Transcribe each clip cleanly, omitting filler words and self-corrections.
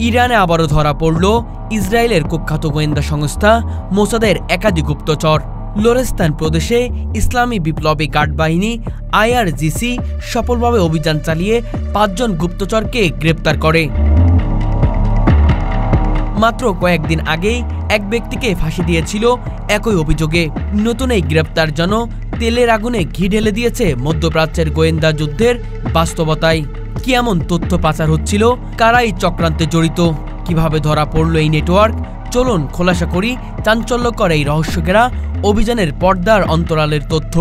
ইরানে আবারও ধরা পড়ল ইসরায়েলের কুখ্যাত গোয়েন্দা সংস্থা মোসাদের একাধিক গুপ্তচর। লোরেস্তান প্রদেশে ইসলামী বিপ্লবী গার্ড বাহিনী IRGC সফলভাবে অভিযান চালিয়ে 5 জন গুপ্তচরকে গ্রেপ্তার করে। মাত্র কয়েকদিন আগেই এক ব্যক্তিকে ফাঁসি দিয়েছিল একই অভিযোগে। নতুন এই গ্রেপ্তার যেন তেলের আগুনে ঘি ঢেলে দিয়েছে মধ্যপ্রাচ্যের গোয়েন্দা যুদ্ধের বাস্তবতায়। কি এমন তথ্য পাচার হচ্ছিল, কারাই চক্রান্তে জড়িত, কিভাবে ধরা পড়ল এই নেটওয়ার্ক, চলুন খোলাসা করি চাঞ্চল্যকর এই রহস্যঘেরা অভিযানের পর্দার অন্তরালের তথ্য।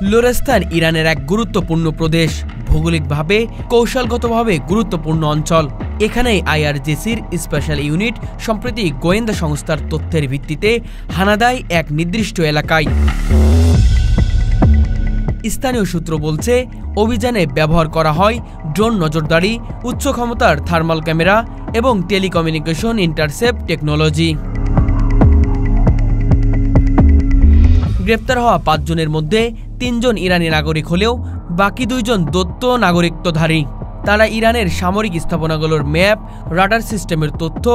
লোরেস্তান ইরানের এক গুরুত্বপূর্ণ প্রদেশ, ভৌগোলিকভাবে কৌশলগতভাবে গুরুত্বপূর্ণ অঞ্চল। এখানেই IRGCর স্পেশাল ইউনিট সম্প্রতি গোয়েন্দা সংস্থার তথ্যের ভিত্তিতে হানা দেয় এক নির্দিষ্ট এলাকায়। স্থানীয় সূত্র বলছে, অভিযানে ব্যবহার করা হয় ড্রোন নজরদারি, উচ্চ ক্ষমতার থার্মাল ক্যামেরা এবং টেলিকমিউনিকেশন ইন্টারসেপ্ট টেকনোলজি। গ্রেপ্তার হওয়া 5 জনের মধ্যে 3 জন ইরানি নাগরিক হলেও বাকি 2 জন দত্ত নাগরিকত্বধারী। তারা ইরানের সামরিক স্থাপনাগুলোর ম্যাপ, রাডার সিস্টেমের তথ্য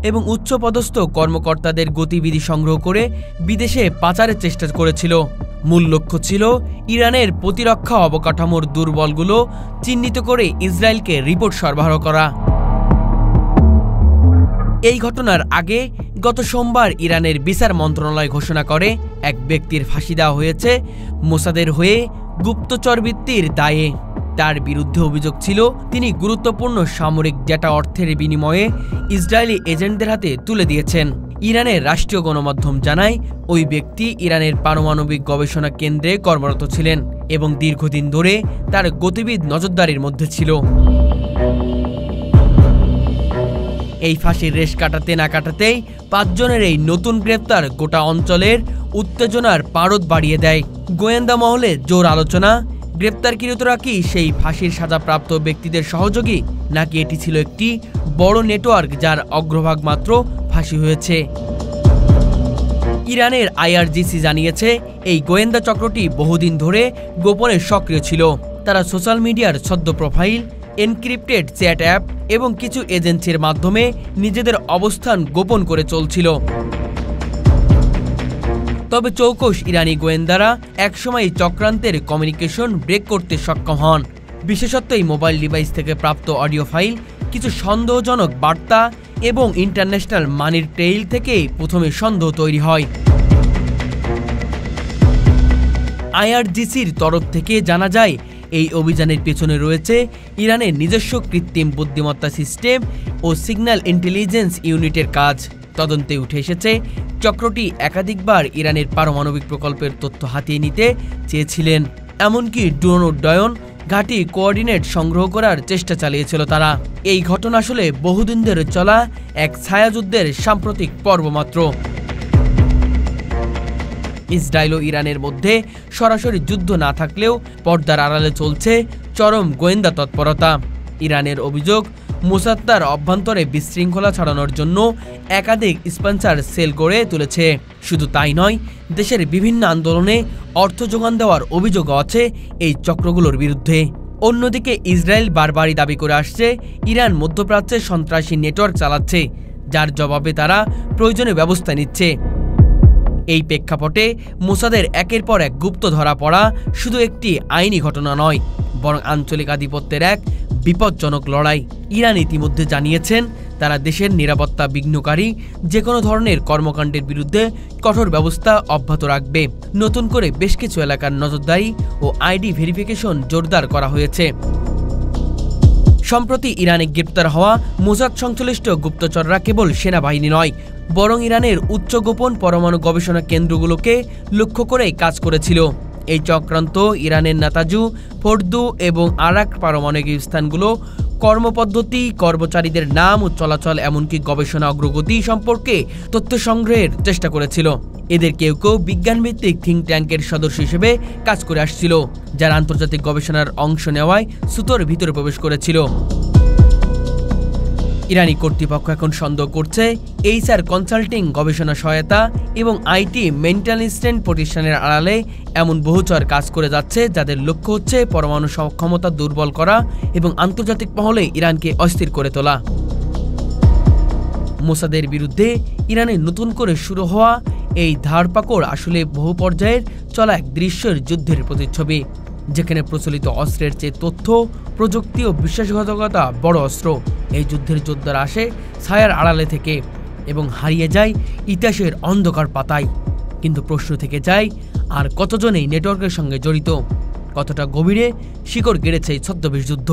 এবং উচ্চপদস্থ কর্মকর্তাদের গতিবিধি সংগ্রহ করে বিদেশে পাচারের চেষ্টা করেছিল। মূল লক্ষ্য ছিল ইরানের প্রতিরক্ষা অবকাঠামোর দুর্বলগুলো চিহ্নিত করে ইসরায়েলকে রিপোর্ট সরবরাহ করা। এই ঘটনার আগে গত সোমবার ইরানের বিচার মন্ত্রণালয় ঘোষণা করে এক ব্যক্তির ফাঁসি দেওয়া হয়েছে মোসাদের হয়ে গুপ্তচর বৃত্তির দায়ে। তার বিরুদ্ধে অভিযোগ ছিল তিনি গুরুত্বপূর্ণ সামরিক ডেটা অর্থের বিনিময়ে ইসরায়েলি এজেন্টদের হাতে তুলে দিয়েছেন। ইরানের রাষ্ট্রীয় গণমাধ্যম জানায়, ওই ব্যক্তি ইরানের পারমাণবিক গবেষণা কেন্দ্রে কর্মরত ছিলেন এবং দীর্ঘদিন ধরে তার গতিবিধি নজরদারির মধ্যে ছিল। এই ফাঁসির রেশ কাটাতে না কাটাতেই 5 জনের এই নতুন গ্রেপ্তার গোটা অঞ্চলের উত্তেজনার পারদ বাড়িয়ে দেয়। গোয়েন্দা মহলে জোর আলোচনা, গ্রেপ্তারকৃতরা কি সেই ফাঁসির সাজাপ্রাপ্ত ব্যক্তিদের সহযোগী, নাকি এটি ছিল একটি বড় নেটওয়ার্ক যার অগ্রভাগ মাত্র ফাঁসি হয়েছে। ইরানের IRGC জানিয়েছে, এই গোয়েন্দা চক্রটি বহুদিন ধরে গোপনে সক্রিয় ছিল। তারা সোশ্যাল মিডিয়ার ছদ্ম প্রোফাইল, এনক্রিপ্টেড চ্যাট অ্যাপ এবং কিছু এজেন্সির মাধ্যমে নিজেদের অবস্থান গোপন করে চলছিল। তবে চৌকস ইরানি গোয়েন্দারা একসময় চক্রান্তের কমিউনিকেশন ব্রেক করতে সক্ষম হন। বিশেষত এই মোবাইল ডিভাইস থেকে প্রাপ্ত অডিও ফাইল, কিছু সন্দেহজনক বার্তা এবং ইন্টারন্যাশনাল মানির ট্রেইল থেকে প্রথমে সন্দেহ তৈরি হয়। IRGCর তরফ থেকে জানা যায়, এই অভিযানের পেছনে রয়েছে ইরানের নিজস্ব কৃত্রিম বুদ্ধিমত্তা সিস্টেম ও সিগন্যাল ইন্টেলিজেন্স ইউনিটের কাজ। তদন্তে উঠে এসেছে, চক্রটি একাধিকবার ইরানের পারমাণবিক প্রকল্পের তথ্য হাতিয়ে নিতে চেয়েছিলেন। এমনকি ড্রোন উড্ডয়ন, ঘাঁটি কোঅর্ডিনেট সংগ্রহ করার চেষ্টা চালিয়েছিল তারা। এই ঘটনা আসলে বহুদিন ধরে চলা এক ছায়াযুদ্ধের সাম্প্রতিক পর্ব মাত্র। ইসরায়েল ও ইরানের মধ্যে সরাসরি যুদ্ধ না থাকলেও পর্দার আড়ালে চলছে চরম গোয়েন্দা তৎপরতা। ইরানের অভিযোগ, মোসাদ তার অভ্যন্তরে বিশৃঙ্খলা ছড়ানোর জন্য একাধিক স্পন্সর সেল গড়ে তুলেছে। শুধু তাই নয়, দেশের বিভিন্ন আন্দোলনে অর্থ যোগান দেওয়ার অভিযোগও আছে এই চক্রগুলোর বিরুদ্ধে। অন্যদিকে ইসরায়েল বারবারই দাবি করে আসছে, ইরান মধ্যপ্রাচ্যে সন্ত্রাসী নেটওয়ার্ক চালাচ্ছে, যার জবাবে তারা প্রয়োজনীয় ব্যবস্থা নিচ্ছে। এই প্রেক্ষাপটে মোসাদের একের পর এক গুপ্ত ধরা পড়া শুধু একটি আইনি ঘটনা নয়, বরং আঞ্চলিক আধিপত্যের এক বিপজ্জনক লড়াই। ইরান ইতিমধ্যে জানিয়েছেন, তারা দেশের নিরাপত্তা বিঘ্নকারী যে কোনো ধরনের কর্মকাণ্ডের বিরুদ্ধে কঠোর ব্যবস্থা অব্যাহত রাখবে। নতুন করে বেশ কিছু এলাকার নজরদারি ও আইডি ভেরিফিকেশন জোরদার করা হয়েছে। সম্প্রতি ইরানে গ্রেপ্তার হওয়া মোসাদ সংশ্লিষ্ট গুপ্তচররা কেবল সেনাবাহিনী নয়, বরং ইরানের উচ্চ গোপন পরমাণু গবেষণা কেন্দ্রগুলোকে লক্ষ্য করেই কাজ করেছিল। এই চক্রান্ত ইরানের নাতাজু, ফোর্দু এবং আরাক পারমাণবিক স্থানগুলো কর্মপদ্ধতি, কর্মচারীদের নাম ও চলাচল, এমনকি গবেষণা অগ্রগতি সম্পর্কে তথ্য সংগ্রহের চেষ্টা করেছিল। এদের কেউ কেউ বিজ্ঞানভিত্তিক থিঙ্ক ট্যাঙ্কের সদস্য হিসেবে কাজ করে আসছিল, যারা আন্তর্জাতিক গবেষণার অংশ নেওয়ায় সুতোর ভিতরে প্রবেশ করেছিল। ইরানি কর্তৃপক্ষ এখন সন্দেহ করছে এইচআর কনসাল্টিং গবেষণা সহায়তা এবং আইটি মেইনটেন্যান্স প্রতিষ্ঠানের আড়ালে এমন বহুচর কাজ করে যাচ্ছে যাদের লক্ষ্য হচ্ছে পরমাণু সক্ষমতা দুর্বল করা এবং আন্তর্জাতিক মহলে ইরানকে অস্থির করে তোলা। মোসাদের বিরুদ্ধে ইরানে নতুন করে শুরু হওয়া এই ধারপাকড় আসলে বহু পর্যায়ের চলা এক দৃশ্যের যুদ্ধের প্রতিচ্ছবি, যেখানে প্রচলিত অস্ত্রের চেয়ে তথ্য, প্রযুক্তি ও বিশ্বাসঘাতকতা বড় অস্ত্র। এই যুদ্ধের যোদ্ধারা আসে ছায়ার আড়ালে থেকে এবং হারিয়ে যায় ইতিহাসের অন্ধকার পাতায়। কিন্তু প্রশ্ন থেকে যায়, আর কতজন এই নেটওয়ার্কের সঙ্গে জড়িত, কতটা গভীরে শিকড় গেড়েছে এই ছদ্মবেশ যুদ্ধ।